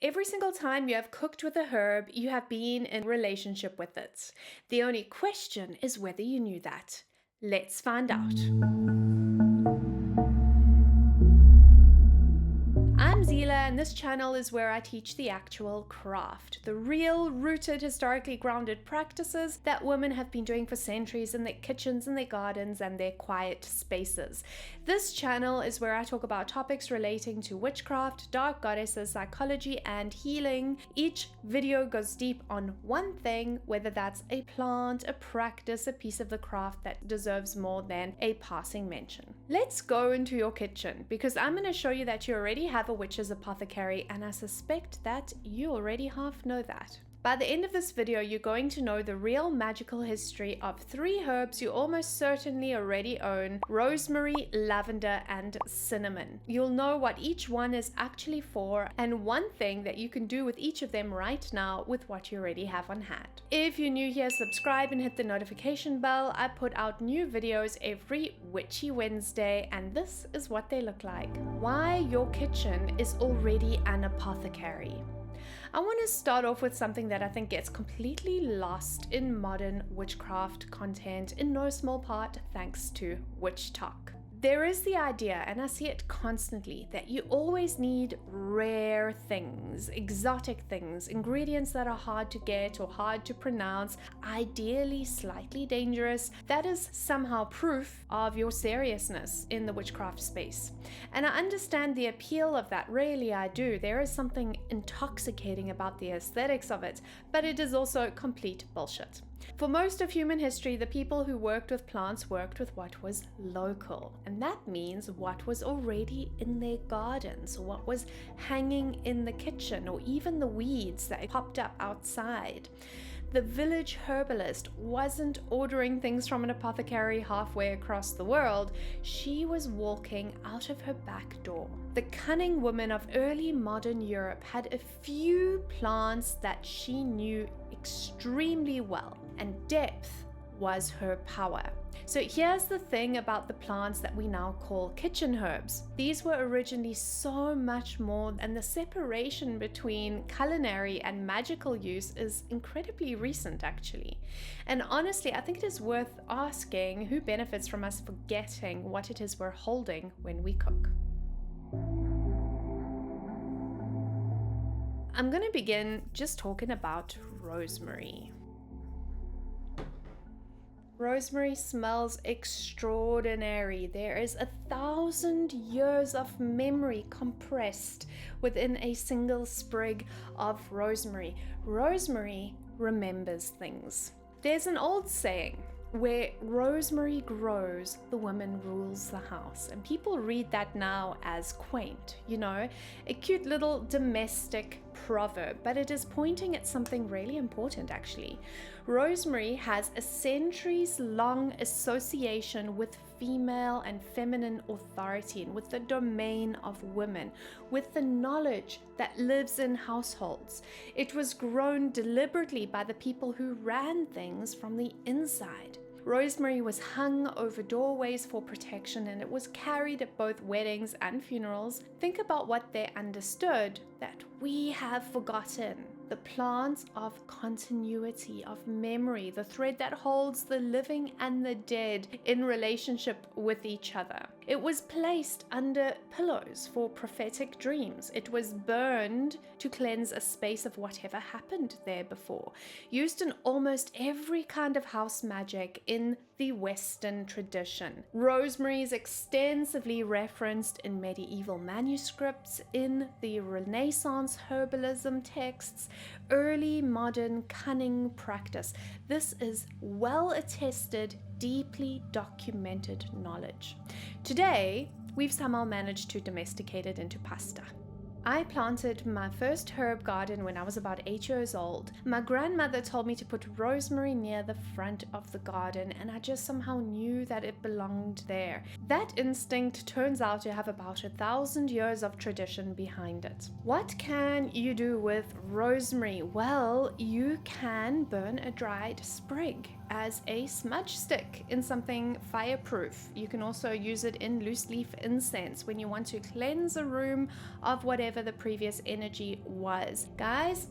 Every single time you have cooked with a herb, you have been in relationship with it. The only question is whether you knew that. Let's find out. I'm Zila, and this channel is where I teach the actual craft, the real, rooted, historically grounded practices that women have been doing for centuries in their kitchens, in their gardens, and their quiet spaces. This channel is where I talk about topics relating to witchcraft, dark goddesses, psychology, and healing. Each video goes deep on one thing, whether that's a plant, a practice, a piece of the craft that deserves more than a passing mention. Let's go into your kitchen, because I'm going to show you that you already have a witch's apothecary, and I suspect that you already half know that. By the end of this video, you're going to know the real magical history of 3 herbs you almost certainly already own: rosemary, lavender, and cinnamon. You'll know what each one is actually for, and one thing that you can do with each of them right now with what you already have on hand. If you're new here, subscribe and hit the notification bell. I put out new videos every Witchy Wednesday, and this is what they look like. Why your kitchen is already an apothecary. I want to start off with something that I think gets completely lost in modern witchcraft content, in no small part thanks to witch talk. There is the idea, and I see it constantly, that you always need rare things, exotic things, ingredients that are hard to get or hard to pronounce, ideally slightly dangerous. That is somehow proof of your seriousness in the witchcraft space. And I understand the appeal of that, really I do. There is something intoxicating about the aesthetics of it, but it is also complete bullshit. For most of human history, the people who worked with plants worked with what was local, and that means what was already in their gardens, or what was hanging in the kitchen, or even the weeds that popped up outside. The village herbalist wasn't ordering things from an apothecary halfway across the world. She was walking out of her back door. The cunning woman of early modern Europe had a few plants that she knew extremely well, and depth was her power. So here's the thing about the plants that we now call kitchen herbs. These were originally so much more, and the separation between culinary and magical use is incredibly recent, actually. And honestly, I think it is worth asking who benefits from us forgetting what it is we're holding when we cook. I'm going to begin just talking about rosemary. Rosemary smells extraordinary. There is 1,000 years of memory compressed within a single sprig of rosemary. Rosemary remembers things. There's an old saying, where rosemary grows, the woman rules the house. And people read that now as quaint, a cute little domestic proverb, but it is pointing at something really important, actually. Rosemary has a centuries-long association with female and feminine authority, and with the domain of women, with the knowledge that lives in households. It was grown deliberately by the people who ran things from the inside. Rosemary was hung over doorways for protection, and it was carried at both weddings and funerals. Think about what they understood that we have forgotten. The plant of continuity, of memory, the thread that holds the living and the dead in relationship with each other. It was placed under pillows for prophetic dreams. It was burned to cleanse a space of whatever happened there before. Used in almost every kind of house magic in the Western tradition. Rosemary is extensively referenced in medieval manuscripts, in the Renaissance herbalism texts, early modern cunning practice. This is well attested, deeply documented knowledge. Today, we've somehow managed to domesticate it into pasta. I planted my first herb garden when I was about 8 years old. My grandmother told me to put rosemary near the front of the garden, and I just somehow knew that it belonged there. That instinct turns out to have about 1,000 years of tradition behind it. What can you do with rosemary? Well, you can burn a dried sprig. as a smudge stick in something fireproof. You can also use it in loose leaf incense when you want to cleanse a room of whatever the previous energy was. Guys,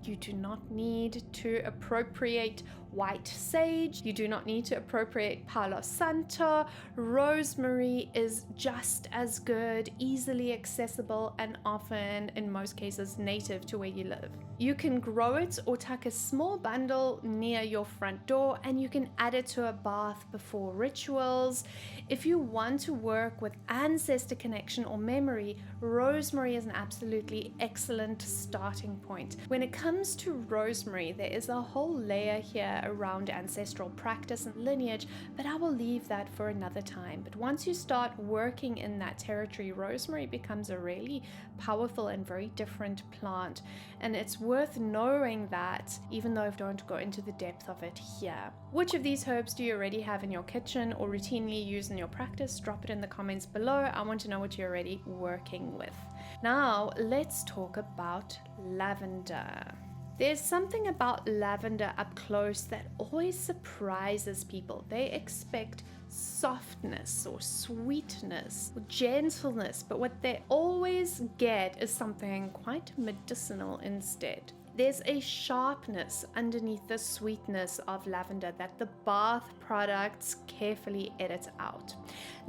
you do not need to appropriate white sage. You do not need to appropriate Palo Santo. Rosemary is just as good, easily accessible, and often, in most cases, native to where you live. You can grow it or tuck a small bundle near your front door, and you can add it to a bath before rituals. If you want to work with ancestor connection or memory, rosemary is an absolutely excellent starting point. When it comes to rosemary, there is a whole layer here around ancestral practice and lineage, but I will leave that for another time. But once you start working in that territory, rosemary becomes a really powerful and very different plant, and it's worth knowing that, even though I don't go into the depth of it here. Which of these herbs do you already have in your kitchen or routinely use in your practice? Drop it in the comments below. I want to know what you're already working with. Now let's talk about lavender. There's something about lavender up close that always surprises people. They expect softness or sweetness or gentleness, but what they always get is something quite medicinal instead. There's a sharpness underneath the sweetness of lavender that the bath products carefully edit out.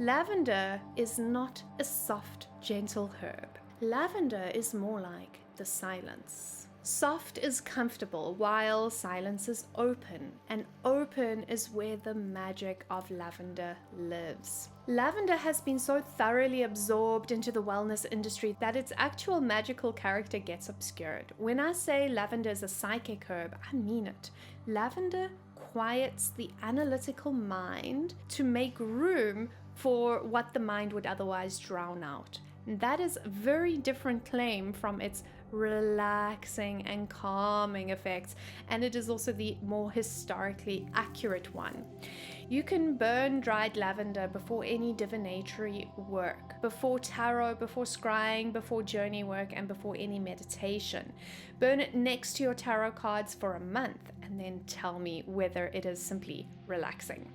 Lavender is not a soft, gentle herb. Lavender is more like the silence. Soft is comfortable, while silence is open, and open is where the magic of lavender lives. Lavender has been so thoroughly absorbed into the wellness industry that its actual magical character gets obscured. When I say lavender is a psychic herb, I mean it. Lavender quiets the analytical mind to make room for what the mind would otherwise drown out. And that is a very different claim from its relaxing and calming effects, and it is also the more historically accurate one. You can burn dried lavender before any divinatory work, before tarot, before scrying, before journey work, and before any meditation. Burn it next to your tarot cards for a month and then tell me whether it is simply relaxing.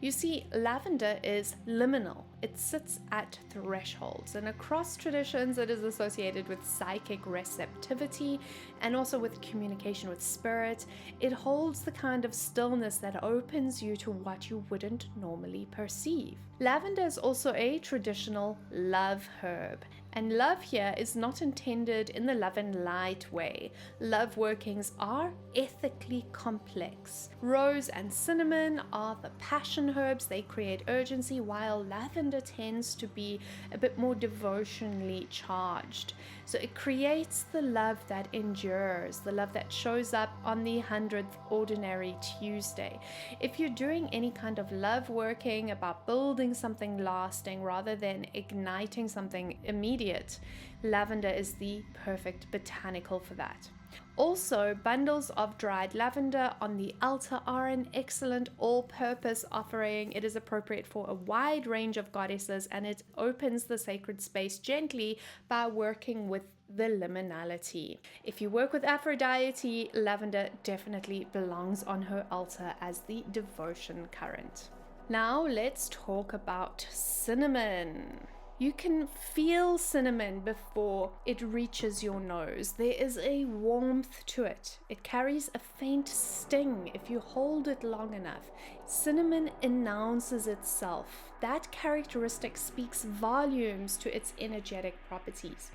You see, lavender is liminal. It sits at thresholds, and across traditions it is associated with psychic receptivity and also with communication with spirit. It holds the kind of stillness that opens you to what you wouldn't normally perceive. Lavender is also a traditional love herb, and love here is not intended in the love and light way. Love workings are ethically complex. Rose and cinnamon are the passion herbs. They create urgency, while lavender tends to be a bit more devotionally charged. So it creates the love that endures, the love that shows up on the 100th ordinary Tuesday. If you're doing any kind of love working about building something lasting rather than igniting something immediate, lavender is the perfect botanical for that. Also, bundles of dried lavender on the altar are an excellent all-purpose offering. It is appropriate for a wide range of goddesses, and it opens the sacred space gently by working with the liminality. If you work with Aphrodite, lavender definitely belongs on her altar as the devotion current. Now let's talk about cinnamon. You can feel cinnamon before it reaches your nose. There is a warmth to it. It carries a faint sting if you hold it long enough. Cinnamon announces itself. That characteristic speaks volumes to its energetic properties.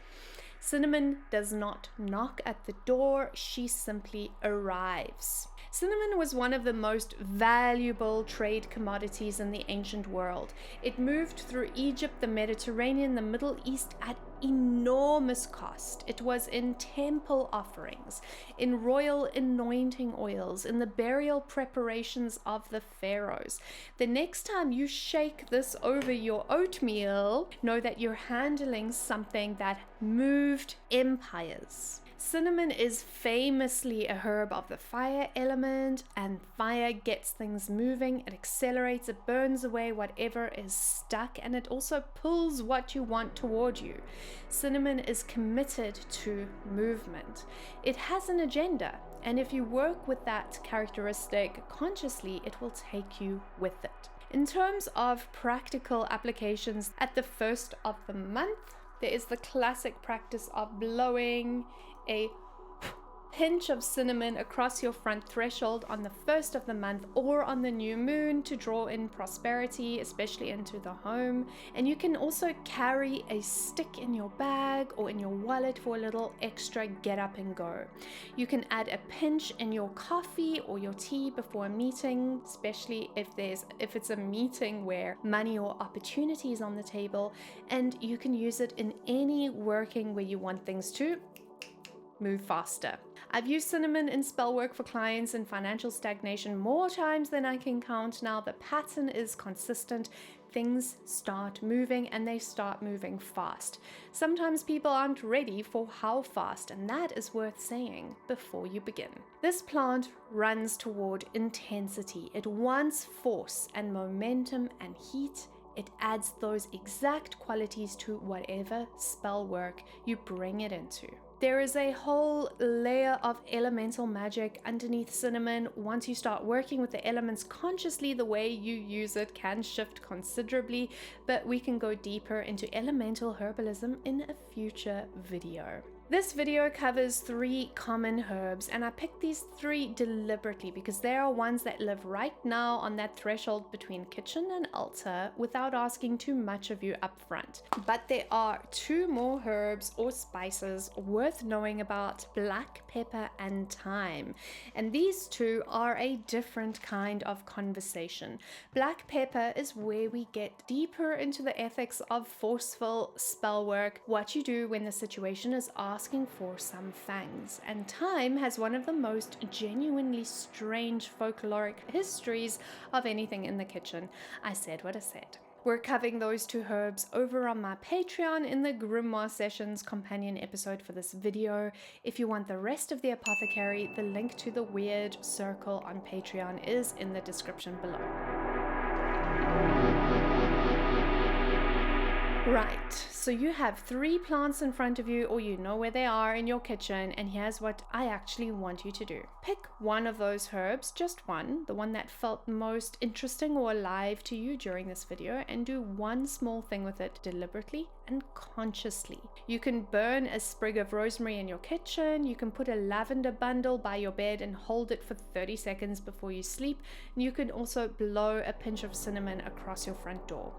Cinnamon does not knock at the door, she simply arrives. Cinnamon was one of the most valuable trade commodities in the ancient world. It moved through Egypt, the Mediterranean, the Middle East at enormous cost. It was in temple offerings, in royal anointing oils, in the burial preparations of the pharaohs. The next time you shake this over your oatmeal, know that you're handling something that moved empires. Cinnamon is famously a herb of the fire element, and fire gets things moving, it accelerates, it burns away whatever is stuck, and it also pulls what you want toward you. Cinnamon is committed to movement. It has an agenda, and if you work with that characteristic consciously, it will take you with it. In terms of practical applications, at the first of the month, there is the classic practice of blowing a pinch of cinnamon across your front threshold on the first of the month or on the new moon to draw in prosperity, especially into the home. And you can also carry a stick in your bag or in your wallet for a little extra get up and go. You can add a pinch in your coffee or your tea before a meeting, especially if it's a meeting where money or opportunity is on the table, and you can use it in any working where you want things to move faster. I've used cinnamon in spell work for clients in financial stagnation more times than I can count now. The pattern is consistent. Things start moving, and they start moving fast. Sometimes people aren't ready for how fast, and that is worth saying before you begin. This plant runs toward intensity. It wants force and momentum and heat. It adds those exact qualities to whatever spell work you bring it into. There is a whole layer of elemental magic underneath cinnamon. Once you start working with the elements consciously, the way you use it can shift considerably, but we can go deeper into elemental herbalism in a future video. This video covers 3 common herbs, and I picked these 3 deliberately because they are ones that live right now on that threshold between kitchen and altar without asking too much of you up front. But there are 2 more herbs or spices worth knowing about: black pepper and thyme. And these 2 are a different kind of conversation. Black pepper is where we get deeper into the ethics of forceful spell work, what you do when the situation is asking for some fangs. And thyme has one of the most genuinely strange folkloric histories of anything in the kitchen. I said what I said. We're covering those 2 herbs over on my Patreon in the Grimoire Sessions companion episode for this video. If you want the rest of the Apothecary, the link to the weird circle on Patreon is in the description below. Right, so you have 3 plants in front of you, or you know where they are in your kitchen, and here's what I actually want you to do. Pick one of those herbs, just one, the one that felt most interesting or alive to you during this video, and do one small thing with it deliberately and consciously. You can burn a sprig of rosemary in your kitchen, you can put a lavender bundle by your bed and hold it for 30 seconds before you sleep, and you can also blow a pinch of cinnamon across your front door.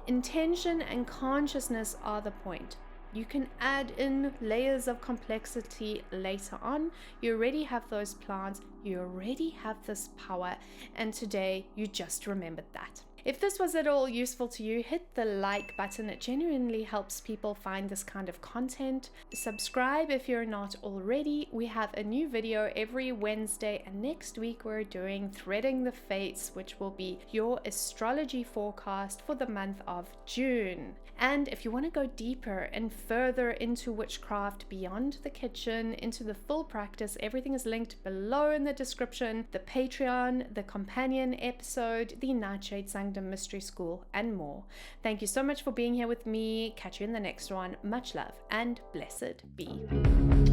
Intention and consciousness are the point. You can add in layers of complexity later on. You already have those plants, you already have this power, and today you just remembered that. If this was at all useful to you, hit the like button. It genuinely helps people find this kind of content. Subscribe if you're not already. We have a new video every Wednesday, and next week we're doing Threading the Fates, which will be your astrology forecast for the month of June. And if you want to go deeper and further into witchcraft beyond the kitchen, into the full practice, everything is linked below in the description. The Patreon, the companion episode, the Nightshade Sanctum Mystery School, and more. Thank you so much for being here with me. Catch you in the next one. Much love and blessed be.